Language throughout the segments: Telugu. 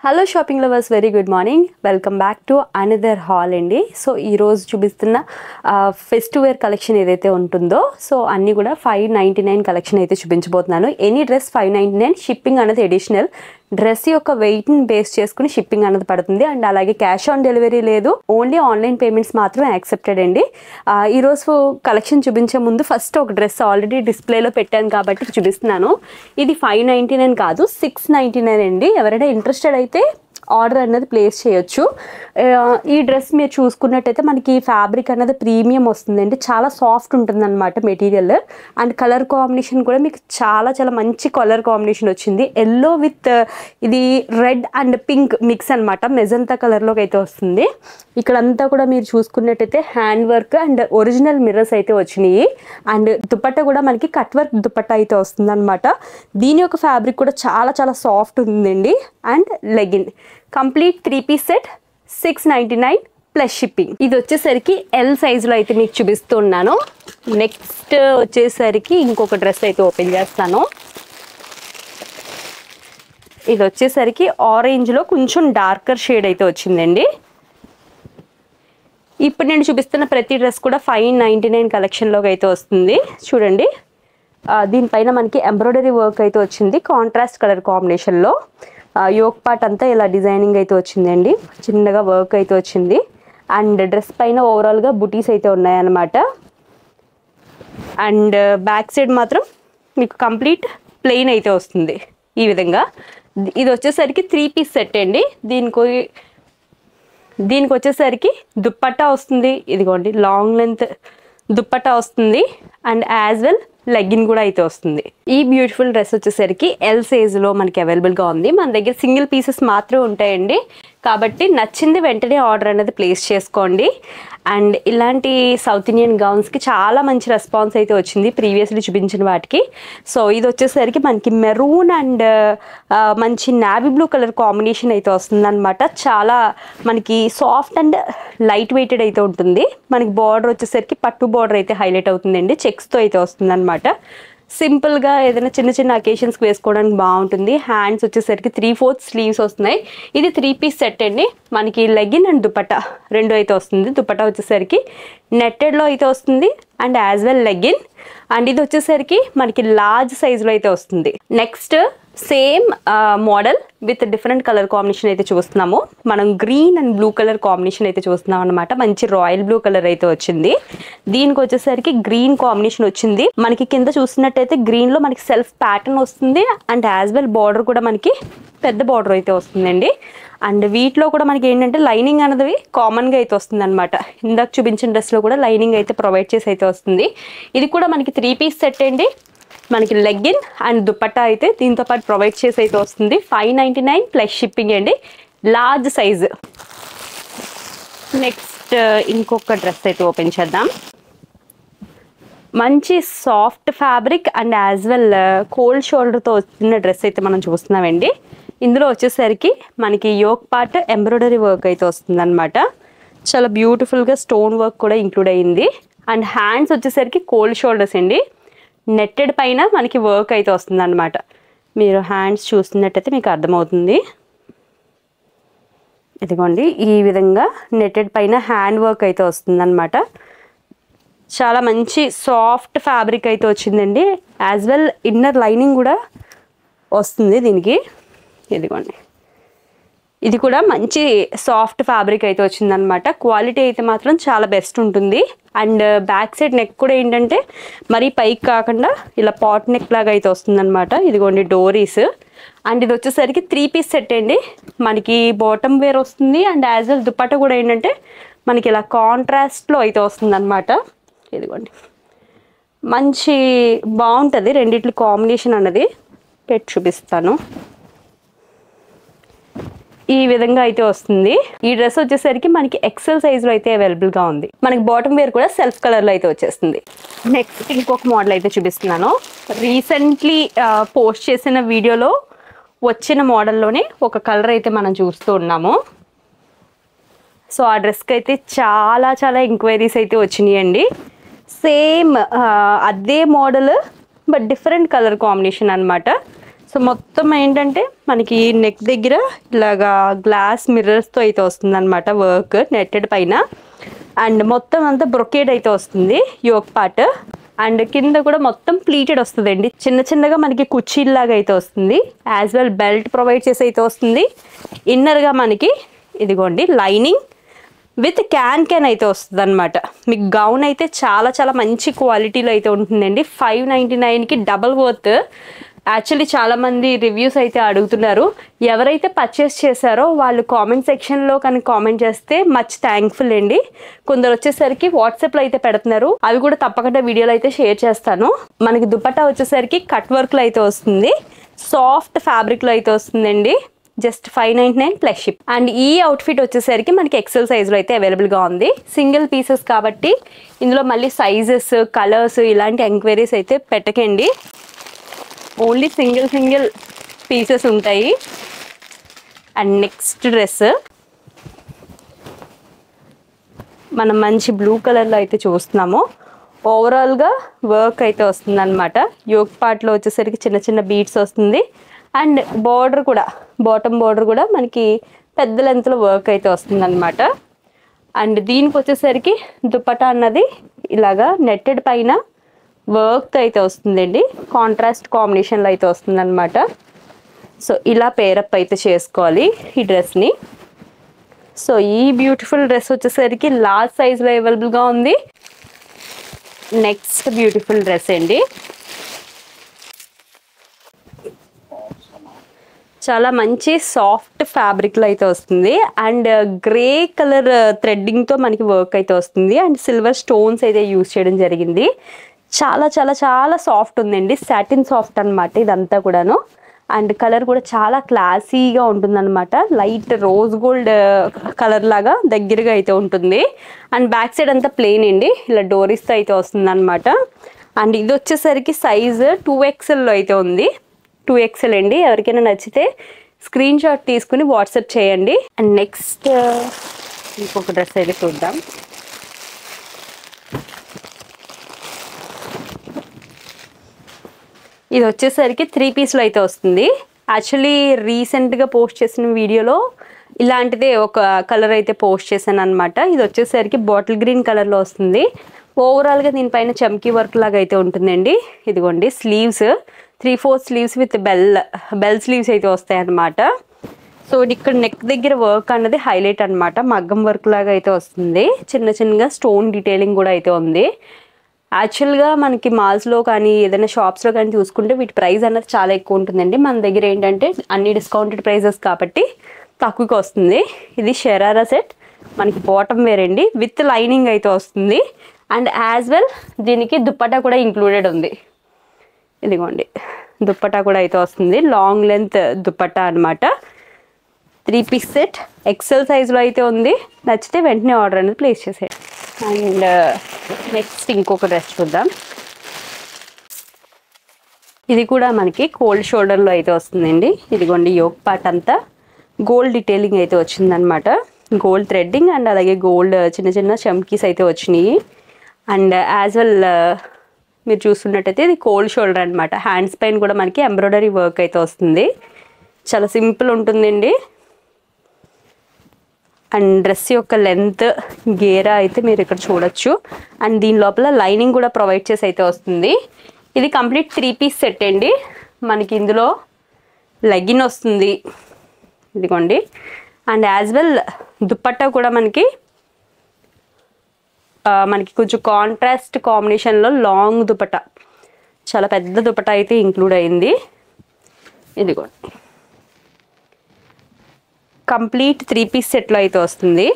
Hello shopping lovers, very good morning. Welcome back to another hall అండి. సో ఈరోజు చూపిస్తున్న ఫెస్టివ్ వేర్ కలెక్షన్ ఏదైతే ఉంటుందో సో అన్నీ కూడా 599 కలెక్షన్ అయితే చూపించబోతున్నాను. ఎనీ డ్రెస్ 599, షిప్పింగ్ అనేది అడిషనల్. డ్రెస్ యొక్క వెయిట్ని బేస్ చేసుకుని షిప్పింగ్ అనేది పడుతుంది. అండ్ అలాగే క్యాష్ ఆన్ డెలివరీ లేదు, ఓన్లీ ఆన్లైన్ పేమెంట్స్ మాత్రం యాక్సెప్టెడ్ అండి. ఈరోజు కలెక్షన్ చూపించే ముందు ఫస్ట్ ఒక డ్రెస్ ఆల్రెడీ డిస్ప్లేలో పెట్టాను కాబట్టి చూపిస్తున్నాను. ఇది 599 కాదు, 699 అండి. ఎవరైనా ఇంట్రెస్టెడ్ అయితే ఆర్డర్ అనేది ప్లేస్ చేయొచ్చు. ఈ డ్రెస్ మీరు చూసుకున్నట్టయితే మనకి ఫ్యాబ్రిక్ అనేది ప్రీమియం వస్తుందండి. చాలా సాఫ్ట్ ఉంటుంది అనమాట మెటీరియల్. అండ్ కలర్ కాంబినేషన్ కూడా మీకు చాలా చాలా మంచి కలర్ కాంబినేషన్ వచ్చింది. ఎల్లో విత్ ఇది రెడ్ అండ్ పింక్ మిక్స్ అనమాట. మెజంతా కలర్లోకి అయితే వస్తుంది. ఇక్కడంతా కూడా మీరు చూసుకున్నట్టయితే hand work and original mirrors అయితే వచ్చినాయి. అండ్ దుపట్టా కూడా మనకి కట్ వర్క్ దుపట్టా అయితే వస్తుంది అనమాట. దీని యొక్క ఫ్యాబ్రిక్ కూడా చాలా చాలా సాఫ్ట్ ఉందండి. And leggin complete 3 piece set 699 plus shipping. ఇది వచ్చేసరికి ఎల్ సైజులో అయితే మీకు చూపిస్తున్నాను. నెక్స్ట్ వచ్చేసరికి ఇంకొక డ్రెస్ అయితే ఓపెన్ చేస్తాను. ఇది వచ్చేసరికి ఆరెంజ్లో కొంచెం డార్కర్ షేడ్ అయితే వచ్చిందండి. ఇప్పుడు నేను చూపిస్తున్న ప్రతి డ్రెస్ కూడా 599 కలెక్షన్లోకి అయితే వస్తుంది. చూడండి, దీనిపైన మనకి ఎంబ్రాయిడరీ వర్క్ అయితే వచ్చింది కాంట్రాస్ట్ కలర్ కాంబినేషన్లో. యోక్ పార్ట్ అంతా ఇలా డిజైనింగ్ అయితే వచ్చిందండి, చిన్నగా వర్క్ అయితే వచ్చింది. అండ్ డ్రెస్ పైన ఓవరాల్గా బుటీస్ అయితే ఉన్నాయన్నమాట. అండ్ బ్యాక్ సైడ్ మాత్రం మీకు కంప్లీట్ ప్లెయిన్ అయితే వస్తుంది ఈ విధంగా. ఇది వచ్చేసరికి 3 పీస్ సెట్ అండి. దీనికి వచ్చేసరికి దుప్పట్టా వస్తుంది. ఇదిగోండి, లాంగ్ లెంత్ దుప్పట్టా వస్తుంది. అండ్ యాజ్ వెల్ లెగ్గిన్ కూడా అయితే వస్తుంది. ఈ బ్యూటిఫుల్ డ్రెస్ వచ్చేసరికి ఎల్ సైజులో మనకి అవైలబుల్గా ఉంది. మన దగ్గర సింగిల్ పీసెస్ మాత్రమే ఉంటాయండి. కాబట్టి నచ్చింది వెంటనే ఆర్డర్ అనేది ప్లేస్ చేసుకోండి. అండ్ ఇలాంటి సౌత్ ఇండియన్ గౌన్స్కి చాలా మంచి రెస్పాన్స్ అయితే వచ్చింది ప్రీవియస్లీ చూపించిన వాటికి. సో ఇది వచ్చేసరికి మనకి మెరూన్ అండ్ మంచి నావీ బ్లూ కలర్ కాంబినేషన్ అయితే వస్తుంది అనమాట. చాలా మనకి సాఫ్ట్ అండ్ లైట్ వెయిటెడ్ అయితే ఉంటుంది. మనకి బార్డర్ వచ్చేసరికి పట్టు బార్డర్ అయితే హైలైట్ అవుతుందండి. చెక్స్తో అయితే వస్తుంది అనమాట. సింపుల్గా ఏదైనా చిన్న చిన్న అకేషన్స్కి వేసుకోవడానికి బాగుంటుంది. హ్యాండ్స్ వచ్చేసరికి 3/4 స్లీవ్స్ వస్తున్నాయి. ఇది 3 పీస్ సెట్ అండి. మనకి లెగిన్ అండ్ దుపట్టా రెండు అయితే వస్తుంది. దుపట్టా వచ్చేసరికి నెట్టెడ్లో అయితే వస్తుంది and as well legging. And ఇది వచ్చేసరికి మనకి లార్జ్ సైజులో అయితే వస్తుంది. Next same model with different colour combination అయితే చూస్తున్నాము. మనం green and blue colour combination అయితే చూస్తున్నాం అనమాట. మంచి రాయల్ బ్లూ కలర్ అయితే వచ్చింది. దీనికి వచ్చేసరికి గ్రీన్ కాంబినేషన్ వచ్చింది. మనకి కింద చూసినట్టయితే గ్రీన్లో మనకి సెల్ఫ్ ప్యాటర్న్ వస్తుంది. అండ్ యాజ్ వెల్ బార్డర్ కూడా మనకి పెద్ద బార్డర్ అయితే వస్తుందండి. అండ్ వీటిలో కూడా మనకి ఏంటంటే లైనింగ్ అనేది కామన్గా అయితే వస్తుంది అనమాట. ఇందాక చూపించిన డ్రెస్లో కూడా లైనింగ్ అయితే ప్రొవైడ్ చేసి అయితే వస్తుంది. ఇది కూడా మనకి 3 పీస్ సెట్ అండి. మనకి లెగ్గిన్ అండ్ దుపట్టా అయితే దీంతో పాటు ప్రొవైడ్ చేసి అయితే వస్తుంది. 599 ప్లస్ షిప్పింగ్ అండి, లార్జ్ సైజు. నెక్స్ట్ ఇంకొక డ్రెస్ అయితే ఓపెన్ చేద్దాం. మంచి soft fabric and as well cold షోల్డర్తో వచ్చిన డ్రెస్ అయితే మనం చూస్తున్నామండి. ఇందులో వచ్చేసరికి మనకి యోక్ పార్ట్ ఎంబ్రాయిడరీ వర్క్ అయితే వస్తుంది అనమాట. చాలా బ్యూటిఫుల్గా స్టోన్ వర్క్ కూడా ఇంక్లూడ్ అయ్యింది. అండ్ హ్యాండ్స్ వచ్చేసరికి కోల్డ్ షోల్డర్స్ అండి. నెట్టెడ్ పైన మనకి వర్క్ అయితే వస్తుంది అనమాట. మీరు హ్యాండ్స్ చూస్తున్నట్టయితే మీకు అర్థమవుతుంది. ఇదిగోండి, ఈ విధంగా నెట్టెడ్ పైన హ్యాండ్ వర్క్ అయితే వస్తుంది అనమాట. చాలా మంచి సాఫ్ట్ ఫ్యాబ్రిక్ అయితే వచ్చిందండి. యాజ్ వెల్ ఇన్నర్ లైనింగ్ కూడా వస్తుంది దీనికి. ఇదిగోండి, ఇది కూడా మంచి సాఫ్ట్ ఫ్యాబ్రిక్ అయితే వచ్చిందనమాట. క్వాలిటీ అయితే మాత్రం చాలా బెస్ట్ ఉంటుంది. అండ్ బ్యాక్ సైడ్ నెక్ కూడా ఏంటంటే మరీ పైకి కాకుండా ఇలా పాట్ నెక్ లాగా అయితే వస్తుందన్నమాట. ఇదిగోండి డోరీస్. అండ్ ఇది వచ్చేసరికి 3 పీస్ సెట్ అండి. మనకి బాటమ్ వేర్ వస్తుంది. అండ్ యాజ్ వెల్ దుపట్టా కూడా ఏంటంటే మనకి ఇలా కాంట్రాస్ట్లో అయితే వస్తుంది అనమాట. ఇదిగోండి, మంచి బాగుంటుంది. రెండిట్ల కాంబినేషన్ అన్నది పెట్టి చూపిస్తాను. ఈ విధంగా అయితే వస్తుంది. ఈ డ్రెస్ వచ్చేసరికి మనకి ఎక్సెల్ సైజులో అయితే అవైలబుల్గా ఉంది. మనకి బాటమ్ వేర్ కూడా సెల్ఫ్ కలర్లో అయితే వచ్చేస్తుంది. నెక్స్ట్ ఇంకొక మోడల్ అయితే చూపిస్తున్నాను. రీసెంట్లీ పోస్ట్ చేసిన వీడియోలో వచ్చిన మోడల్లోనే ఒక కలర్ అయితే మనం చూస్తూ ఉన్నాము. సో ఆ డ్రెస్కి అయితే చాలా చాలా ఎంక్వైరీస్ అయితే వచ్చినాయండి. సేమ్ అదే model but different colour combination అనమాట. సో మొత్తం ఏంటంటే మనకి నెక్ దగ్గర ఇలాగా గ్లాస్ మిర్రర్స్తో అయితే వస్తుంది అనమాట వర్క్ నెట్టెడ్ పైన. అండ్ మొత్తం అంతా బ్రొకేడ్ అయితే వస్తుంది యోక్ పార్ట్. అండ్ కింద కూడా మొత్తం ప్లీటెడ్ వస్తుందండి. చిన్న చిన్నగా మనకి కుర్చీలాగా అయితే వస్తుంది. యాజ్ వెల్ బెల్ట్ ప్రొవైడ్ చేసి అయితే వస్తుంది. ఇన్నర్గా మనకి ఇదిగోండి లైనింగ్ విత్ క్యాన్ అయితే వస్తుంది అనమాట. మీకు గౌన్ అయితే చాలా చాలా మంచి క్వాలిటీలో అయితే ఉంటుందండి. 599కి డబల్ వర్త్. యాక్చువల్లీ చాలామంది రివ్యూస్ అయితే అడుగుతున్నారు. ఎవరైతే పర్చేస్ చేశారో వాళ్ళు కామెంట్ సెక్షన్లో కానీ కామెంట్ చేస్తే మచ్ థ్యాంక్ఫుల్ అండి. కొందరు వచ్చేసరికి వాట్సాప్లో అయితే పెడుతున్నారు. అవి కూడా తప్పకుండా వీడియోలో అయితే షేర్ చేస్తాను. మనకి దుపట్టా వచ్చేసరికి కట్ వర్క్లో అయితే వస్తుంది. సాఫ్ట్ ఫ్యాబ్రిక్లో అయితే వస్తుందండి. Just 599 plus ship. అండ్ ఈ అవుట్ఫిట్ వచ్చేసరికి మనకి ఎక్సెల్ సైజ్లో అయితే అవైలబుల్గా ఉంది. సింగిల్ పీసెస్ కాబట్టి ఇందులో మళ్ళీ సైజెస్ కలర్స్ ఇలాంటి ఎంక్వైరీస్ అయితే పెట్టకండి. ఓన్లీ సింగిల్ పీసెస్ ఉంటాయి. అండ్ నెక్స్ట్ డ్రెస్ మనం మంచి బ్లూ కలర్లో అయితే చూస్తున్నాము. ఓవరాల్గా వర్క్ అయితే వస్తుంది అనమాట. యోక్ పార్ట్లో వచ్చేసరికి చిన్న చిన్న బీడ్స్ వస్తుంది. అండ్ బార్డర్ కూడా బాటమ్ బార్డర్ కూడా మనకి పెద్ద లెంత్లో వర్క్ అయితే వస్తుంది అనమాట. అండ్ దీనికి వచ్చేసరికి దుపట్టా అన్నది ఇలాగా నెట్టెడ్ పైన వర్క్ అయితే వస్తుందండి. కాంట్రాస్ట్ కాంబినేషన్లో అయితే వస్తుంది అనమాట. సో ఇలా పేరప్ అయితే చేసుకోవాలి ఈ డ్రెస్ని. సో ఈ బ్యూటిఫుల్ డ్రెస్ వచ్చేసరికి లార్జ్ సైజ్లో అవైలబుల్గా ఉంది. నెక్స్ట్ బ్యూటిఫుల్ డ్రెస్ అండి. చాలా మంచి సాఫ్ట్ ఫ్యాబ్రిక్లో అయితే వస్తుంది. అండ్ గ్రే కలర్ థ్రెడ్డింగ్తో మనకి వర్క్ అయితే వస్తుంది. అండ్ సిల్వర్ స్టోన్స్ అయితే యూజ్ చేయడం జరిగింది. చాలా చాలా చాలా సాఫ్ట్ ఉందండి. సాటిన్ సాఫ్ట్ అనమాట ఇదంతా కూడాను. అండ్ కలర్ కూడా చాలా క్లాసీగా ఉంటుందన్నమాట. లైట్ రోజ్ గోల్డ్ కలర్ లాగా దగ్గరగా అయితే ఉంటుంది. అండ్ బ్యాక్ సైడ్ అంతా ప్లెయిన్ అండి. ఇలా డోరీస్తో అయితే వస్తుంది అనమాట. అండ్ ఇది వచ్చేసరికి సైజ్ 2XLలో అయితే ఉంది. 2XL అండి. ఎవరికైనా నచ్చితే స్క్రీన్ షాట్ తీసుకుని వాట్సాప్ చేయండి. అండ్ నెక్స్ట్ ఇంకొక డ్రెస్ అయితే చూద్దాం. ఇది వచ్చేసరికి 3 పీస్లో అయితే వస్తుంది. యాక్చువల్లీ రీసెంట్గా పోస్ట్ చేసిన వీడియోలో ఇలాంటిదే ఒక కలర్ అయితే పోస్ట్ చేశాను అనమాట. ఇది వచ్చేసరికి బాటిల్ గ్రీన్ కలర్లో వస్తుంది. ఓవరాల్గా దీనిపైన చమ్కీ వర్క్ లాగా అయితే ఉంటుందండి. ఇదిగోండి sleeves 3/4 sleeves with bell sleeves అయితే వస్తాయి అన్నమాట. సో ఇక్కడ నెక్ దగ్గర వర్క్ అన్నది హైలైట్ అనమాట. మగ్గం వర్క్ లాగా అయితే వస్తుంది. చిన్న చిన్నగా స్టోన్ డీటెయిలింగ్ కూడా అయితే ఉంది. యాక్చువల్గా మనకి మాల్స్లో కానీ ఏదైనా షాప్స్లో కానీ చూసుకుంటే వీటి ప్రైస్ అన్నది చాలా ఎక్కువ ఉంటుందండి. మన దగ్గర ఏంటంటే అన్ని డిస్కౌంటెడ్ ప్రైజెస్ కాబట్టి తక్కువకి వస్తుంది. ఇది షరారా సెట్ మనకి బాటమ్ వేర్ అండి. విత్ లైనింగ్ అయితే వస్తుంది. అండ్ యాజ్ వెల్ దీనికి దుప్పట్టా కూడా ఇంక్లూడెడ్ ఉంది. ఇదిగోండి దుప్పట్టా కూడా అయితే వస్తుంది. లాంగ్ లెంత్ దుప్పట్టా అనమాట. 3 పీస్ సెట్ ఎక్సెల్ సైజ్లో అయితే ఉంది. నచ్చితే వెంటనే ఆర్డర్ అనేది ప్లేస్ చేసేయండి. అండ్ నెక్స్ట్ ఇంకొక డ్రెస్ చూద్దాం. ఇది కూడా మనకి కోల్డ్ షోల్డర్లో అయితే వస్తుందండి. ఇదిగోండి యోక్ పార్ట్ అంతా గోల్డ్ డీటెయిలింగ్ అయితే వచ్చిందనమాట. గోల్డ్ థ్రెడ్డింగ్ అండ్ అలాగే గోల్డ్ చిన్న చిన్న చమ్కీస్ అయితే వచ్చినాయి. అండ్ యాజ్ వెల్ మీరు చూస్తున్నట్టయితే ఇది కోల్డ్ షోల్డర్ అనమాట. హ్యాండ్స్ పైన కూడా మనకి ఎంబ్రాయిడరీ వర్క్ అయితే వస్తుంది. చాలా సింపుల్ ఉంటుందండి. అండ్ డ్రెస్ యొక్క లెంత్ గేరా అయితే మీరు ఇక్కడ చూడొచ్చు. అండ్ దీని లోపల లైనింగ్ కూడా ప్రొవైడ్ చేసి అయితే వస్తుంది. ఇది కంప్లీట్ 3 పీస్ సెట్ అండి. మనకి ఇందులో లెగిన్ వస్తుంది. ఇదిగోండి. అండ్ యాజ్ వెల్ దుప్పట్టా కూడా మనకి కొంచెం కాంట్రాస్ట్ కాంబినేషన్లో లాంగ్ దుపట్టా, చాలా పెద్ద దుపట్టా అయితే ఇంక్లూడ్ అయింది. ఇదిగోండి కంప్లీట్ 3 పీస్ సెట్లో అయితే వస్తుంది.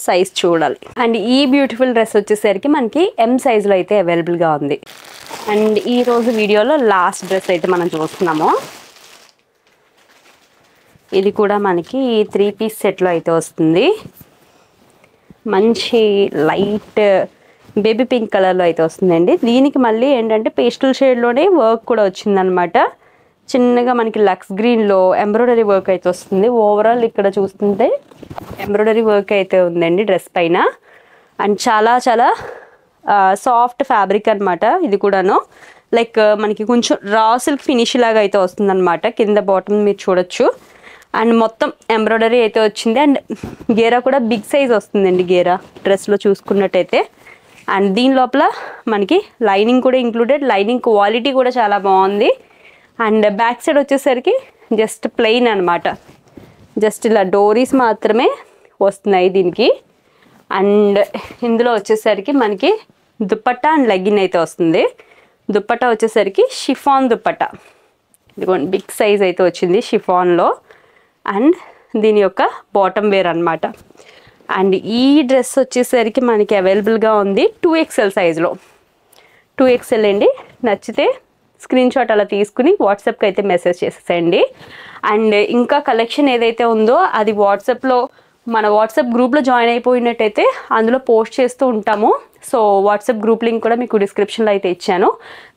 సైజ్ చూడాలి. అండ్ ఈ బ్యూటిఫుల్ డ్రెస్ వచ్చేసరికి మనకి M సైజులో అయితే అవైలబుల్గా ఉంది. అండ్ ఈరోజు వీడియోలో లాస్ట్ డ్రెస్ అయితే మనం చూస్తున్నాము. ఇది కూడా మనకి 3 పీస్ సెట్లో అయితే వస్తుంది. మంచి లైట్ బేబీ పింక్ కలర్లో అయితే వస్తుందండి. దీనికి మళ్ళీ ఏంటంటే పేస్టల్ షేడ్లోనే వర్క్ కూడా వచ్చిందనమాట. చిన్నగా మనకి లక్స్ గ్రీన్లో ఎంబ్రాయిడరీ వర్క్ అయితే వస్తుంది. ఓవరాల్ ఇక్కడ చూస్తుంటే ఎంబ్రాయిడరీ వర్క్ అయితే ఉందండి డ్రెస్ పైన. అండ్ చాలా చాలా సాఫ్ట్ ఫ్యాబ్రిక్ అనమాట ఇది కూడాను. లైక్ మనకి కొంచెం రా సిల్క్ ఫినిష్ లాగా అయితే వస్తుంది అనమాట. కింద బాటమ్ మీరు చూడొచ్చు. అండ్ మొత్తం ఎంబ్రాయిడరీ అయితే వచ్చింది. అండ్ గేరా కూడా బిగ్ సైజ్ వస్తుందండి గేరా డ్రెస్లో చూసుకున్నట్టయితే. అండ్ దీని లోపల మనకి లైనింగ్ కూడా ఇంక్లూడెడ్. లైనింగ్ క్వాలిటీ కూడా చాలా బాగుంది. అండ్ బ్యాక్ సైడ్ వచ్చేసరికి జస్ట్ ప్లెయిన్ అనమాట. జస్ట్ ఇలా డోరీస్ మాత్రమే వస్తున్నాయి దీనికి. అండ్ ఇందులో వచ్చేసరికి మనకి దుప్పట్టా అండ్ లెగ్గిన్ అయితే వస్తుంది. దుప్పట్టా వచ్చేసరికి షిఫాన్ దుప్పట్టా, ఇదిగోండి బిగ్ సైజ్ అయితే వచ్చింది షిఫాన్లో. అండ్ దీని యొక్క బాటమ్ వేర్ అనమాట. అండ్ ఈ డ్రెస్ వచ్చేసరికి మనకి అవైలబుల్గా ఉంది 2XL సైజులో. 2XL అండి. నచ్చితే స్క్రీన్ షాట్ అలా తీసుకుని వాట్సాప్కి అయితే మెసేజ్ చేసేసేయండి. అండ్ ఇంకా కలెక్షన్ ఏదైతే ఉందో అది వాట్సాప్లో మన వాట్సాప్ గ్రూప్లో జాయిన్ అయిపోయినట్టయితే అందులో పోస్ట్ చేస్తూ ఉంటాము. సో వాట్సాప్ గ్రూప్ లింక్ కూడా మీకు డిస్క్రిప్షన్లో అయితే ఇచ్చాను.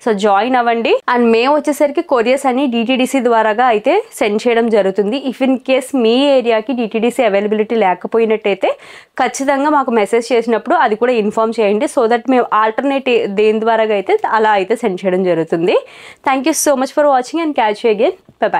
సో జాయిన్ అవ్వండి. అండ్ మేము వచ్చేసరికి కొరియర్స్ అని DTDC ద్వారాగా అయితే సెండ్ చేయడం జరుగుతుంది. ఇఫ్ ఇన్ కేస్ మీ ఏరియాకి DTDC అవైలబిలిటీ లేకపోయినట్టయితే ఖచ్చితంగా మాకు మెసేజ్ చేసినప్పుడు అది కూడా ఇన్ఫామ్ చేయండి. సో దట్ మేము ఆల్టర్నేటివ్ దేని ద్వారాగా అయితే అలా అయితే సెండ్ చేయడం జరుగుతుంది. Thank you so much for watching and catch you again. By by.